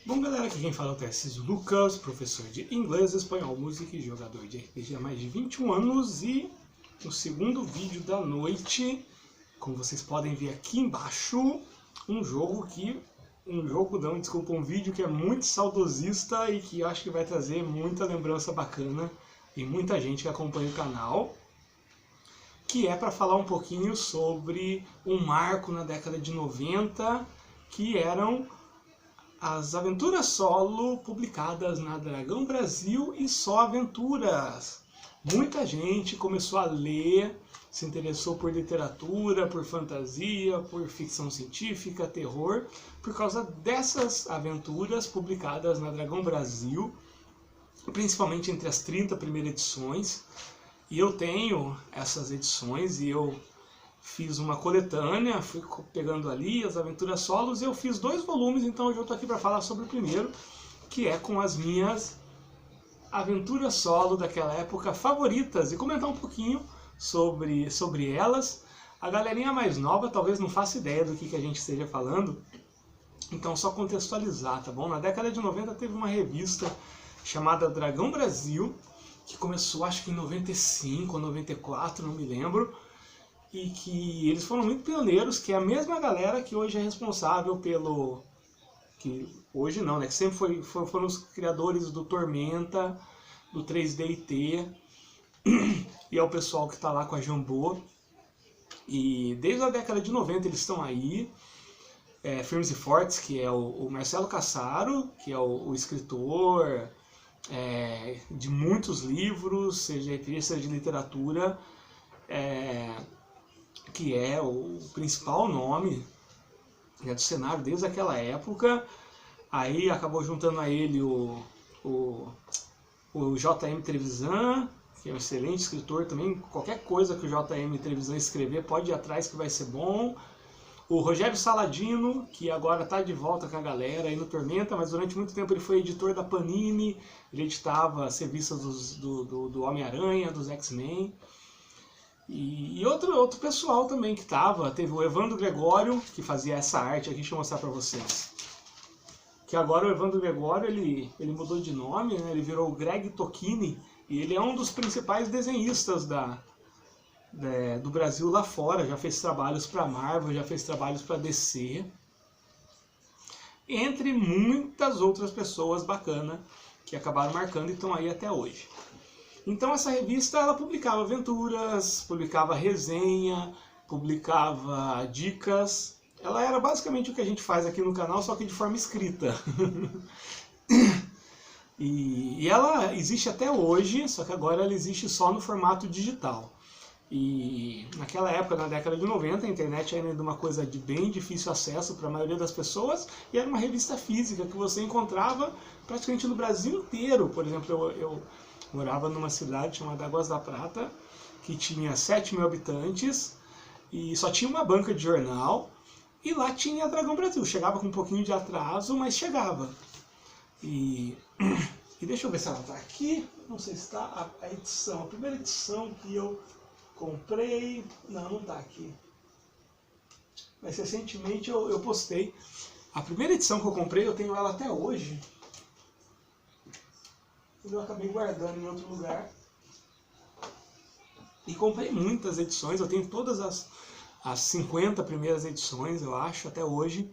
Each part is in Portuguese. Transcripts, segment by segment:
Bom galera, aqui quem fala é o Tarcísio Lucas, professor de inglês, espanhol, música e jogador de RPG há mais de 21 anos e no segundo vídeo da noite, como vocês podem ver aqui embaixo, um vídeo que é muito saudosista e que eu acho que vai trazer muita lembrança bacana e muita gente que acompanha o canal, que é para falar um pouquinho sobre um marco na década de 90, que eram as aventuras solo publicadas na Dragão Brasil e só aventuras. Muita gente começou a ler, se interessou por literatura, por fantasia, por ficção científica, terror, por causa dessas aventuras publicadas na Dragão Brasil, principalmente entre as 30 primeiras edições. E eu tenho essas edições e eu fiz uma coletânea, fui pegando ali as aventuras solos e eu fiz 2 volumes, então hoje eu estou aqui para falar sobre o primeiro, que é com as minhas aventuras solo daquela época favoritas e comentar um pouquinho sobre elas. A galerinha mais nova talvez não faça ideia do que a gente esteja falando, então só contextualizar, tá bom? Na década de 90 teve uma revista chamada Dragão Brasil, que começou acho que em 95 ou 94, não me lembro, e que eles foram muito pioneiros, que é a mesma galera que hoje é responsável pelo... que hoje não, né? Que sempre foram os criadores do Tormenta, do 3D&T, e é o pessoal que está lá com a Jambô. E desde a década de 90 eles estão aí, firmes e fortes, que é o Marcelo Cassaro, que é o escritor de muitos livros, seja de literatura, que é o principal nome do cenário desde aquela época. Aí acabou juntando a ele o J.M. Trevisan, que é um excelente escritor também. Qualquer coisa que o J.M. Trevisan escrever pode ir atrás que vai ser bom. O Rogério Saladino, que agora está de volta com a galera aí no Tormenta, mas durante muito tempo ele foi editor da Panini, ele editava serviços do Homem-Aranha, dos X-Men. E outro pessoal também que teve o Evandro Gregório, que fazia essa arte aqui, deixa eu mostrar para vocês. Que agora o Evandro Gregório, ele mudou de nome, né? Ele virou o Greg Tocchini, e ele é um dos principais desenhistas do Brasil lá fora, já fez trabalhos para Marvel, já fez trabalhos para DC, entre muitas outras pessoas bacanas que acabaram marcando e estão aí até hoje. Então essa revista ela publicava aventuras, publicava resenha, publicava dicas. Ela era basicamente o que a gente faz aqui no canal, só que de forma escrita. E ela existe até hoje, só que agora ela existe só no formato digital. E naquela época, na década de 90, a internet era ainda uma coisa de bem difícil acesso para a maioria das pessoas, e era uma revista física que você encontrava praticamente no Brasil inteiro. Por exemplo, eu morava numa cidade chamada Águas da Prata, que tinha 7 mil habitantes, e só tinha uma banca de jornal, e lá tinha a Dragão Brasil. Chegava com um pouquinho de atraso, mas chegava. E deixa eu ver se ela está aqui, não sei se está a edição, a primeira edição que eu comprei, não está aqui. Mas recentemente eu postei. A primeira edição que eu comprei, eu tenho ela até hoje. Eu acabei guardando em outro lugar. E comprei muitas edições, eu tenho todas as 50 primeiras edições, eu acho, até hoje.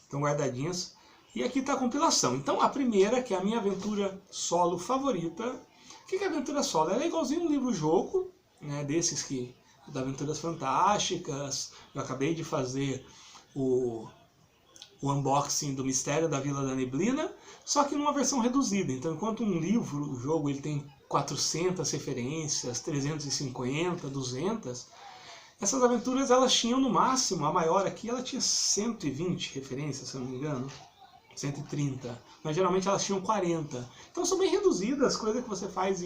Estão guardadinhas. E aqui está a compilação. Então a primeira, que é a minha aventura solo favorita. O que é aventura solo? Ela é igualzinho um livro-jogo, né, desses que da Aventuras Fantásticas. Eu acabei de fazer o unboxing do Mistério da Vila da Neblina, só que numa versão reduzida. Então, enquanto um livro, o jogo, ele tem 400 referências, 350, 200, essas aventuras elas tinham no máximo, a maior aqui, ela tinha 120 referências, se eu não me engano, 130, mas geralmente elas tinham 40. Então são bem reduzidas, coisas que você faz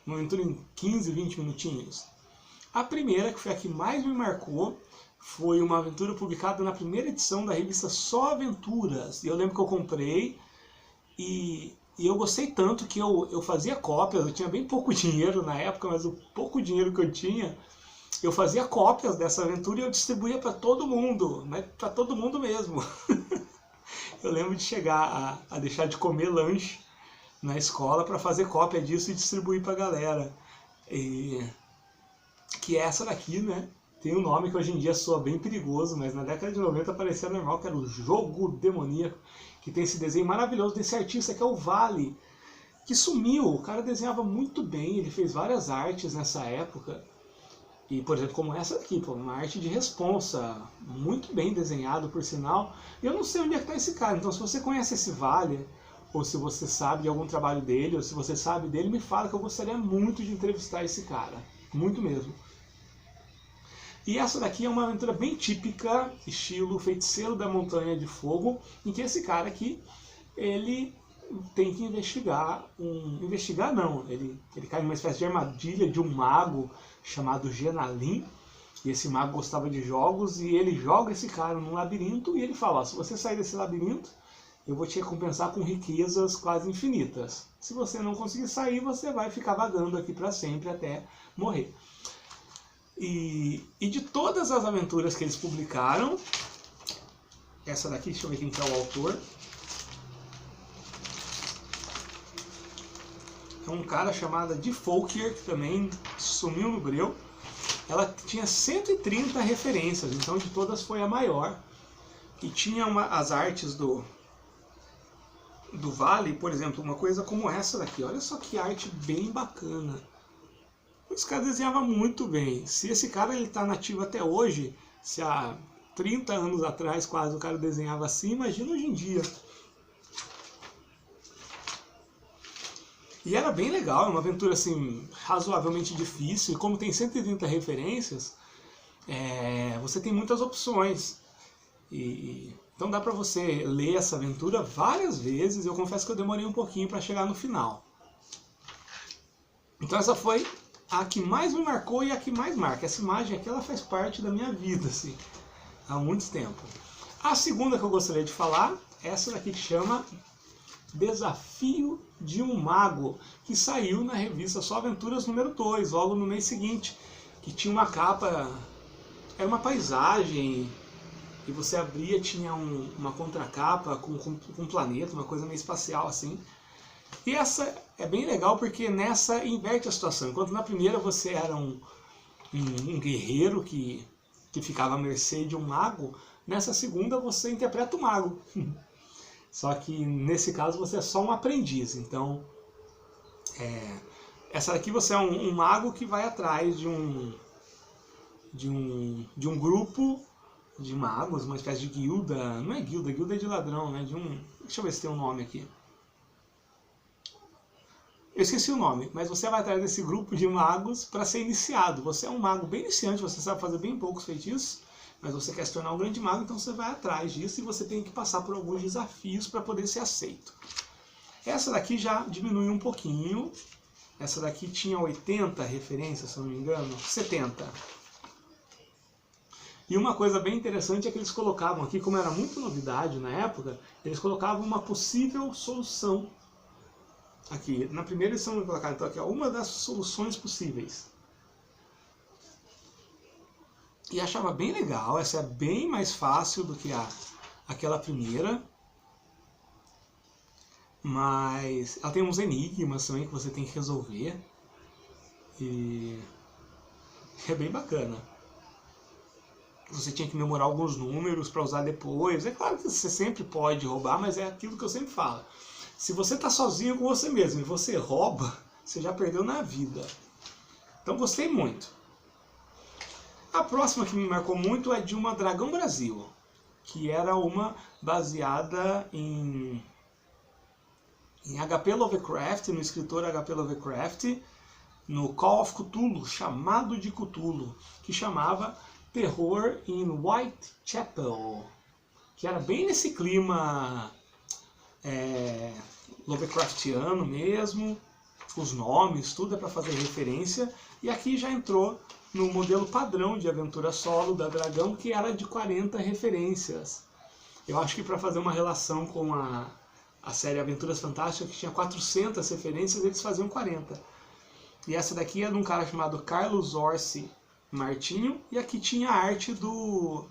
uma aventura em 15, 20 minutinhos. A primeira, que foi a que mais me marcou, foi uma aventura publicada na primeira edição da revista Só Aventuras. E eu lembro que eu comprei e eu gostei tanto que eu fazia cópias. Eu tinha bem pouco dinheiro na época, mas o pouco dinheiro que eu tinha, eu fazia cópias dessa aventura e eu distribuía para todo mundo, né? Para todo mundo mesmo. Eu lembro de chegar a deixar de comer lanche na escola para fazer cópia disso e distribuir para a galera. Que é essa daqui, né? Tem um nome que hoje em dia soa bem perigoso, mas na década de 90 parecia normal, que era o Jogo Demoníaco, que tem esse desenho maravilhoso desse artista que é o Vale, que sumiu. O cara desenhava muito bem, ele fez várias artes nessa época. E, por exemplo, como essa daqui, pô, uma arte de responsa, muito bem desenhado, por sinal. E eu não sei onde é que está esse cara, então se você conhece esse Vale, ou se você sabe de algum trabalho dele, ou se você sabe dele, me fala que eu gostaria muito de entrevistar esse cara. Muito mesmo. E essa daqui é uma aventura bem típica, estilo Feiticeiro da Montanha de Fogo, em que esse cara aqui, ele tem que investigar investigar não, ele cai numa espécie de armadilha de um mago chamado Genalim, e esse mago gostava de jogos, e ele joga esse cara num labirinto, e ele fala, ó, se você sair desse labirinto, eu vou te recompensar com riquezas quase infinitas. Se você não conseguir sair, você vai ficar vagando aqui para sempre até morrer. E de todas as aventuras que eles publicaram, essa daqui, deixa eu ver quem que é o autor. É um cara chamado de Folkier, que também sumiu no breu. Ela tinha 130 referências, então de todas foi a maior. E tinha as artes do Vale, por exemplo, uma coisa como essa daqui. Olha só que arte bem bacana. Esse cara desenhava muito bem. Se esse cara está nativo até hoje, se há 30 anos atrás quase o cara desenhava assim, imagina hoje em dia. E era bem legal, é uma aventura assim, razoavelmente difícil, e como tem 130 referências, você tem muitas opções. Então dá pra você ler essa aventura várias vezes, eu confesso que eu demorei um pouquinho para chegar no final. Então essa foi a que mais me marcou e a que mais marca. Essa imagem aqui, ela faz parte da minha vida, assim, há muito tempo. A segunda que eu gostaria de falar, essa daqui que chama Desafio de um Mago, que saiu na revista Só Aventuras número 2, logo no mês seguinte, que tinha uma capa, era uma paisagem, e você abria, tinha uma contracapa com um planeta, uma coisa meio espacial assim. E essa é bem legal porque nessa inverte a situação. Enquanto na primeira você era um guerreiro que ficava à mercê de um mago, nessa segunda você interpreta o mago. Só que nesse caso você é só um aprendiz. Então, essa daqui você é um mago que vai atrás de um grupo de magos, uma espécie de guilda. Não é guilda, guilda é de ladrão, né? Deixa eu ver se tem um nome aqui. Eu esqueci o nome, mas você vai atrás desse grupo de magos para ser iniciado. Você é um mago bem iniciante, você sabe fazer bem poucos feitiços, mas você quer se tornar um grande mago, então você vai atrás disso e você tem que passar por alguns desafios para poder ser aceito. Essa daqui já diminui um pouquinho. Essa daqui tinha 80 referências, se eu não me engano, 70. E uma coisa bem interessante é que eles colocavam aqui, como era muito novidade na época, eles colocavam uma possível solução. Aqui, na primeira eles vão colocar, então aqui, ó, uma das soluções possíveis. E achava bem legal, essa é bem mais fácil do que aquela primeira. Mas ela tem uns enigmas também que você tem que resolver. E é bem bacana. Você tinha que memorar alguns números para usar depois. É claro que você sempre pode roubar, mas é aquilo que eu sempre falo. Se você está sozinho com você mesmo e você rouba, você já perdeu na vida. Então gostei muito. A próxima que me marcou muito é de uma Dragão Brasil, que era uma baseada em H.P. Lovecraft, no escritor H.P. Lovecraft, no Call of Cthulhu, chamado de Cthulhu, que chamava Terror in Whitechapel, que era bem nesse clima Lovecraftiano mesmo, os nomes, tudo é para fazer referência, e aqui já entrou no modelo padrão de aventura solo da Dragão, que era de 40 referências. Eu acho que para fazer uma relação com a série Aventuras Fantásticas, que tinha 400 referências, eles faziam 40. E essa daqui é de um cara chamado Carlos Orsi Martinho, e aqui tinha a arte do...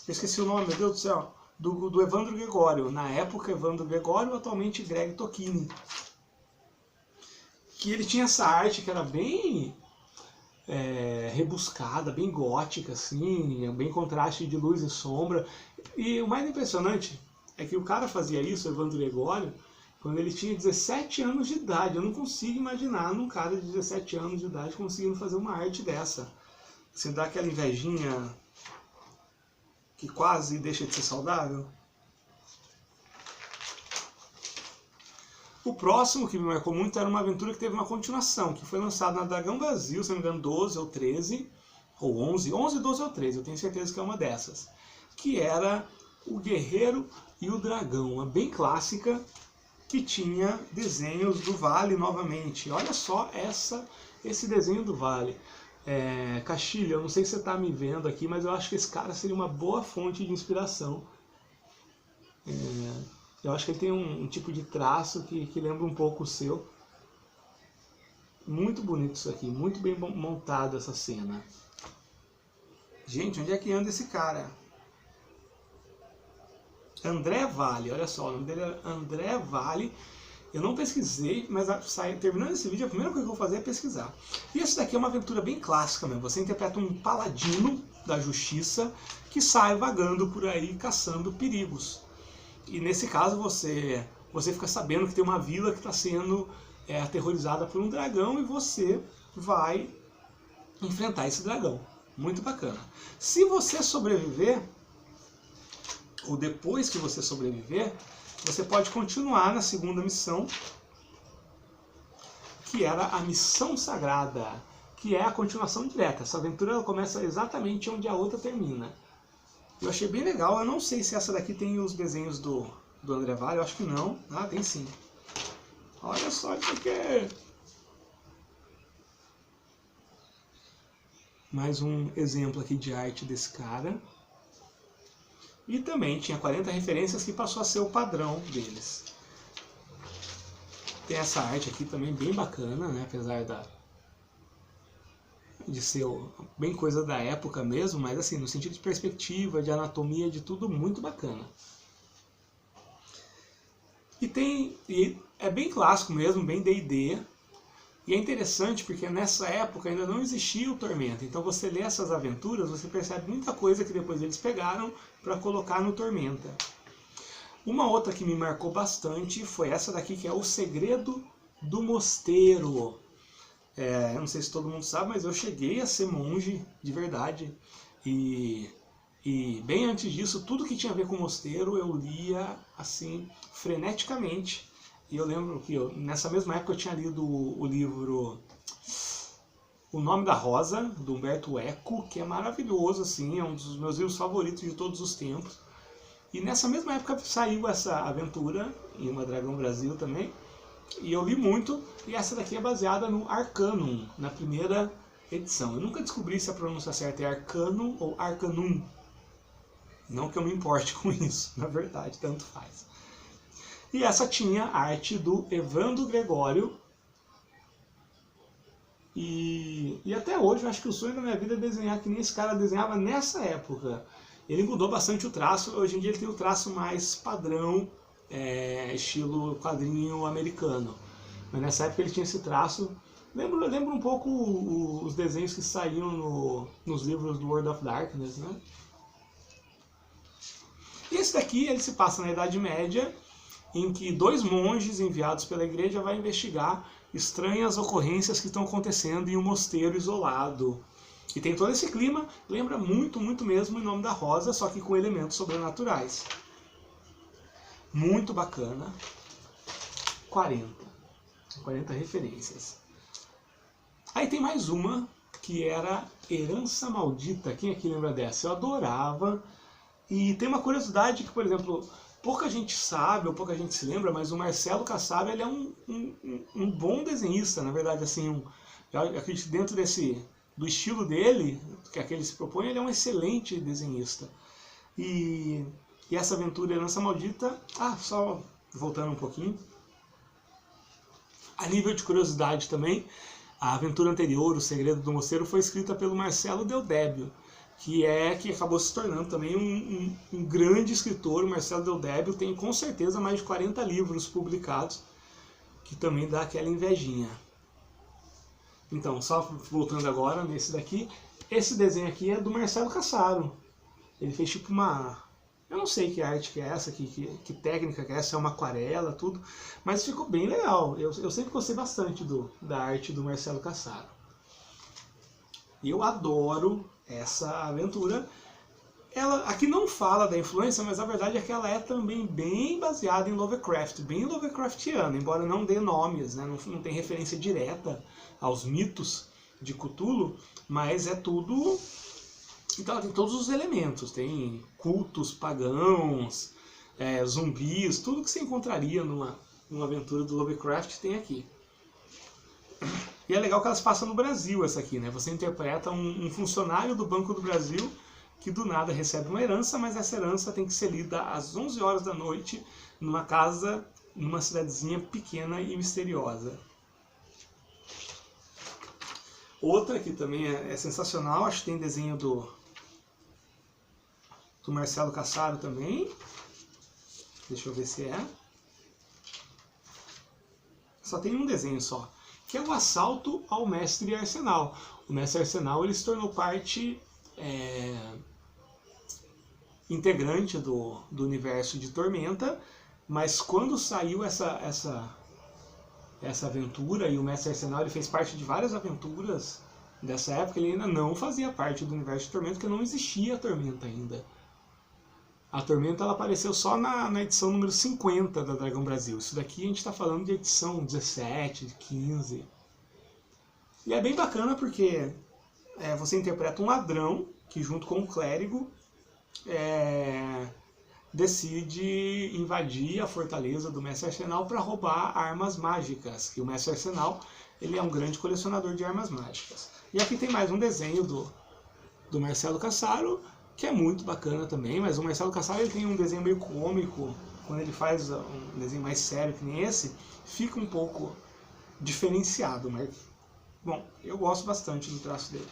eu esqueci o nome, meu Deus do céu. do Evandro Gregório. Na época, Evandro Gregório, atualmente Greg Tocchini. Que ele tinha essa arte que era bem rebuscada, bem gótica, assim, bem contraste de luz e sombra. E o mais impressionante é que o cara fazia isso, o Evandro Gregório, quando ele tinha 17 anos de idade. Eu não consigo imaginar um cara de 17 anos de idade conseguindo fazer uma arte dessa. Você dá aquela invejinha que quase deixa de ser saudável. O próximo que me marcou muito era uma aventura que teve uma continuação, que foi lançada na Dragão Brasil, se não me engano, 12 ou 13, ou 11, 12 ou 13, eu tenho certeza que é uma dessas, que era o Guerreiro e o Dragão, uma bem clássica, que tinha desenhos do Vale novamente. Olha só esse desenho do Vale. Castilho, eu não sei se você está me vendo aqui, mas eu acho que esse cara seria uma boa fonte de inspiração. Eu acho que ele tem um tipo de traço que lembra um pouco o seu. Muito bonito isso aqui, muito bem montado essa cena. Gente, onde é que anda esse cara? André Vale, olha só, o nome dele é André Vale. Eu não pesquisei, mas terminando esse vídeo, a primeira coisa que eu vou fazer é pesquisar. E esse daqui é uma aventura bem clássica mesmo. Você interpreta um paladino da justiça que sai vagando por aí caçando perigos. E nesse caso você fica sabendo que tem uma vila que está sendo aterrorizada por um dragão e você vai enfrentar esse dragão. Muito bacana. Se você sobreviver, ou depois que você sobreviver, você pode continuar na segunda missão, que era a Missão Sagrada, que é a continuação direta. Essa aventura ela começa exatamente onde a outra termina. Eu achei bem legal, eu não sei se essa daqui tem os desenhos do André Vale, eu acho que não. Ah, tem sim. Olha só isso aqui. Mais um exemplo aqui de arte desse cara. E também tinha 40 referências que passou a ser o padrão deles. Tem essa arte aqui também bem bacana, né? Apesar de ser bem coisa da época mesmo, mas assim, no sentido de perspectiva, de anatomia, de tudo, muito bacana. E é bem clássico mesmo, bem D&D. E é interessante porque nessa época ainda não existia o Tormenta. Então você lê essas aventuras, você percebe muita coisa que depois eles pegaram para colocar no Tormenta. Uma outra que me marcou bastante foi essa daqui, que é O Segredo do Mosteiro. Eu não sei se todo mundo sabe, mas eu cheguei a ser monge de verdade. E bem antes disso, tudo que tinha a ver com o mosteiro eu lia assim freneticamente. E eu lembro que nessa mesma época eu tinha lido o livro O Nome da Rosa, do Humberto Eco, que é maravilhoso, assim, é um dos meus livros favoritos de todos os tempos. E nessa mesma época saiu essa aventura, em uma Dragão Brasil também, e eu li muito, e essa daqui é baseada no Arcanum, na primeira edição. Eu nunca descobri se a pronúncia certa é Arcanum ou Arcanum. Não que eu me importe com isso, na verdade, tanto faz. E essa tinha a arte do Evandro Gregório. E até hoje eu acho que o sonho da minha vida é desenhar que nem esse cara desenhava nessa época. Ele mudou bastante o traço, hoje em dia ele tem o traço mais padrão, estilo quadrinho americano. Mas nessa época ele tinha esse traço. Lembra um pouco os desenhos que saíam nos livros do World of Darkness, né? E esse daqui ele se passa na Idade Média, em que 2 monges enviados pela igreja vão investigar estranhas ocorrências que estão acontecendo em um mosteiro isolado. E tem todo esse clima, lembra muito, muito mesmo Em Nome da Rosa, só que com elementos sobrenaturais. Muito bacana. 40 referências. Aí tem mais uma, que era Herança Maldita. Quem aqui lembra dessa? Eu adorava. E tem uma curiosidade que, por exemplo, pouca gente sabe, ou pouca gente se lembra, mas o Marcelo Kassab, ele é um bom desenhista, na verdade, assim, eu acredito que dentro do estilo dele, que é que ele se propõe, ele é um excelente desenhista. E essa aventura Herança Maldita, só voltando um pouquinho, a nível de curiosidade também, a aventura anterior, O Segredo do Mosteiro, foi escrita pelo Marcelo Deldébio, que acabou se tornando também um grande escritor. O Marcelo Del Débio tem com certeza mais de 40 livros publicados, que também dá aquela invejinha. Então, só voltando agora nesse daqui, esse desenho aqui é do Marcelo Cassaro. Ele fez tipo uma... Eu não sei que arte que é essa, que técnica que é essa, é uma aquarela, tudo, mas ficou bem legal. Eu sempre gostei bastante da arte do Marcelo Cassaro. E eu adoro essa aventura. Ela aqui não fala da influência, mas a verdade é que ela é também bem baseada em Lovecraft, bem Lovecraftiana, embora não dê nomes, né? Não tem referência direta aos mitos de Cthulhu, mas é tudo... Então ela tem todos os elementos, tem cultos pagãos, zumbis, tudo que você encontraria numa aventura do Lovecraft tem aqui. E é legal que elas passam no Brasil, essa aqui, né? Você interpreta um funcionário do Banco do Brasil que do nada recebe uma herança, mas essa herança tem que ser lida às 11 horas da noite numa casa, numa cidadezinha pequena e misteriosa. Outra que também é sensacional, acho que tem desenho do Marcelo Cassaro também. Deixa eu ver se é. Só tem um desenho só, que é o Assalto ao Mestre Arsenal. O Mestre Arsenal ele se tornou parte integrante do universo de Tormenta, mas quando saiu essa aventura, e o Mestre Arsenal ele fez parte de várias aventuras dessa época, ele ainda não fazia parte do universo de Tormenta, porque não existia a Tormenta ainda. A Tormenta ela apareceu só na edição número 50 da Dragão Brasil. Isso daqui a gente está falando de edição 17, 15. E é bem bacana porque você interpreta um ladrão que junto com um clérigo decide invadir a fortaleza do Mestre Arsenal para roubar armas mágicas. E o Mestre Arsenal ele é um grande colecionador de armas mágicas. E aqui tem mais um desenho do Marcelo Cassaro, que é muito bacana também, mas o Marcelo Cassaro ele tem um desenho meio cômico. Quando ele faz um desenho mais sério que nem esse, fica um pouco diferenciado, mas bom, eu gosto bastante do traço dele.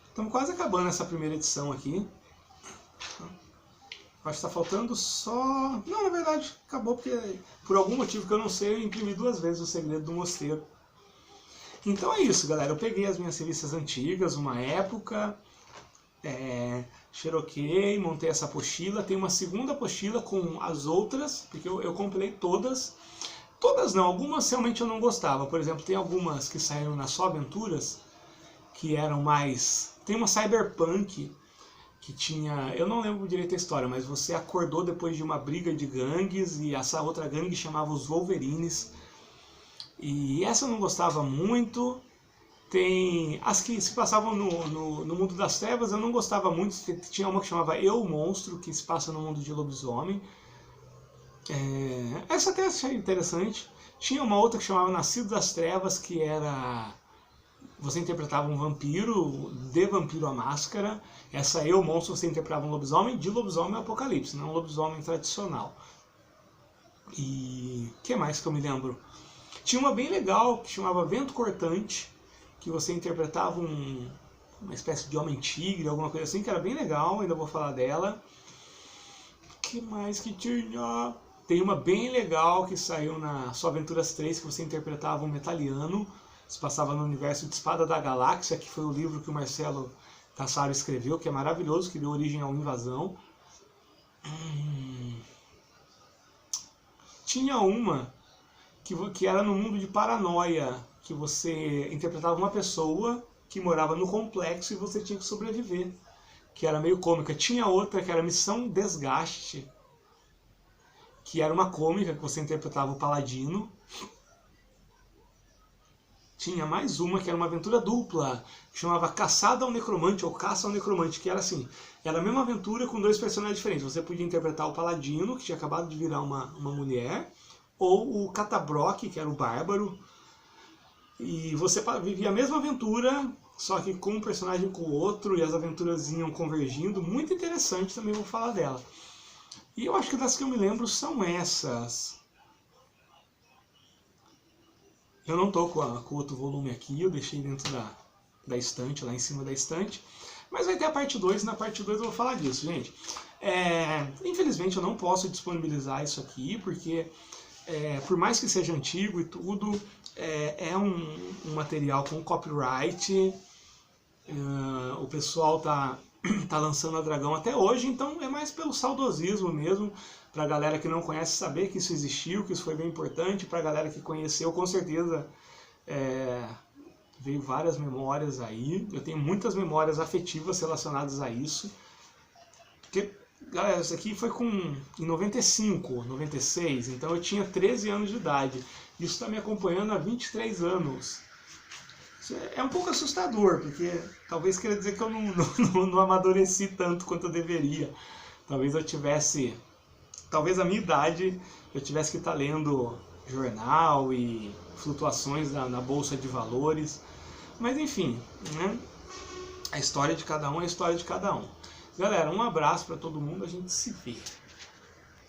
Estamos quase acabando essa primeira edição aqui. Acho que está faltando só... Não, na verdade, acabou porque por algum motivo que eu não sei, eu imprimi 2 vezes o Segredo do Mosteiro. Então é isso, galera. Eu peguei as minhas revistas antigas, uma época, xeroquei, montei essa apostila. Tem uma segunda apostila com as outras, porque eu comprei todas. Todas não, algumas realmente eu não gostava. Por exemplo, tem algumas que saíram na Só Aventuras, que eram mais... Tem uma Cyberpunk, que tinha... Eu não lembro direito a história, mas você acordou depois de uma briga de gangues, e essa outra gangue chamava os Wolverines. E essa eu não gostava muito. Tem as que se passavam no mundo das trevas, eu não gostava muito. Tinha uma que chamava Eu, o Monstro, que se passa no mundo de lobisomem. Essa até achei interessante. Tinha uma outra que chamava Nascido das Trevas, que era... Você interpretava um vampiro, de Vampiro à Máscara. Essa Eu, o Monstro, você interpretava um lobisomem, de lobisomem ao apocalipse, não um lobisomem tradicional. E o que mais que eu me lembro? Tinha uma bem legal que chamava Vento Cortante, que você interpretava uma espécie de homem-tigre, alguma coisa assim, que era bem legal, ainda vou falar dela. O que mais que tinha? Tem uma bem legal que saiu na Só Aventuras 3, que você interpretava um metaliano, se passava no universo de Espada da Galáxia, que foi o livro que o Marcelo Cassaro escreveu, que é maravilhoso, que deu origem a uma invasão. Tinha uma que era no mundo de Paranoia, que você interpretava uma pessoa que morava no complexo e você tinha que sobreviver, que era meio cômica. Tinha outra que era Missão Desgaste, que era uma cômica, que você interpretava o Paladino. Tinha mais uma que era uma aventura dupla, que chamava Caçada ao Necromante, ou Caça ao Necromante, que era assim, era a mesma aventura com 2 personagens diferentes. Você podia interpretar o Paladino, que tinha acabado de virar uma mulher, ou o Catabrock, que era o Bárbaro. E você vivia a mesma aventura, só que com um personagem com o outro, e as aventuras iam convergindo. Muito interessante, também vou falar dela. E eu acho que das que eu me lembro são essas. Eu não estou com o outro volume aqui, eu deixei dentro da estante, lá em cima da estante. Mas vai ter a parte 2, e na parte 2 eu vou falar disso, gente. Infelizmente eu não posso disponibilizar isso aqui, porque por mais que seja antigo e tudo, é um material com copyright. O pessoal tá lançando a Dragão até hoje, então é mais pelo saudosismo mesmo, pra galera que não conhece saber que isso existiu, que isso foi bem importante, pra galera que conheceu, com certeza veio várias memórias aí. Eu tenho muitas memórias afetivas relacionadas a isso. Porque, galera, isso aqui foi em 95, 96, então eu tinha 13 anos de idade. Isso está me acompanhando há 23 anos. Isso é um pouco assustador, porque talvez queira dizer que eu não amadureci tanto quanto eu deveria. Talvez a minha idade, eu tivesse que estar lendo jornal e flutuações na bolsa de valores. Mas enfim, né? A história de cada um é a história de cada um. Galera, um abraço para todo mundo, a gente se vê.